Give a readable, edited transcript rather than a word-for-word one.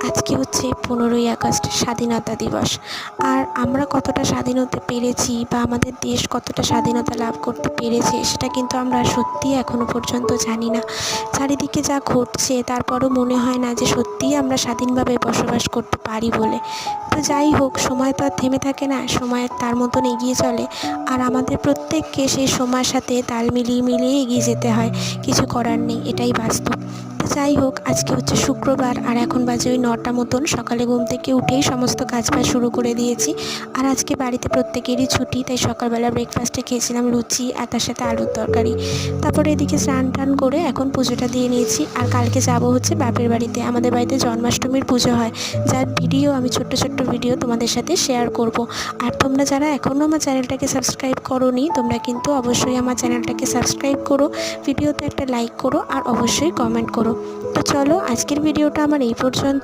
আজকে হচ্ছে 15ই আগস্ট স্বাধীনতা দিবস। আর আমরা কতটা স্বাধীন হতে পেরেছি বা আমাদের দেশ কতটা স্বাধীনতা লাভ করতে পেরেছে সেটা কিন্তু আমরা সত্যিই এখনও পর্যন্ত জানি না। চারিদিকে যা ঘটছে তারপরও মনে হয় না যে সত্যিই আমরা স্বাধীনভাবে বসবাস করতে পারি বলে। তো যাই হোক, সময় তো আর থেমে থাকে না, সময় তার মতন এগিয়ে চলে। আর আমাদের প্রত্যেককে সেই সময়ের সাথে তাল মিলিয়ে মিলিয়ে এগিয়ে যেতে হয়, কিছু করার নেই, এটাই বাস্তব। তো যাই হোক, আজকে হচ্ছে শুক্রবার আর এখন বাজে ওই 9টা মতন। সকালে ঘুম থেকে উঠেই সমস্ত কাজবাজ শুরু করে দিয়েছি। আর আজকে বাড়িতে প্রত্যেকেরই ছুটি, তাই সকালবেলা ব্রেকফাস্টে খেয়েছিলাম লুচি আর তার সাথে আলুর তরকারি। তারপরে এদিকে স্নান টান করে এখন পুজোটা দিয়ে নিয়েছি। আর কালকে যাব হচ্ছে বাপের বাড়িতে, আমাদের বাড়িতে জন্মাষ্টমীর পুজো হয়, যার ভিডিও আমি ছোট্ট ছোট্ট ভিডিও তোমাদের সাথে শেয়ার করব। আর তোমরা যারা এখনও আমার চ্যানেলটাকে সাবস্ক্রাইব করোনি, তোমরা কিন্তু অবশ্যই আমার চ্যানেলটাকে সাবস্ক্রাইব করো, ভিডিওতে একটা লাইক করো আর অবশ্যই কমেন্ট করো। তো চলো, আজকের ভিডিওটা আমার এই পর্যন্ত।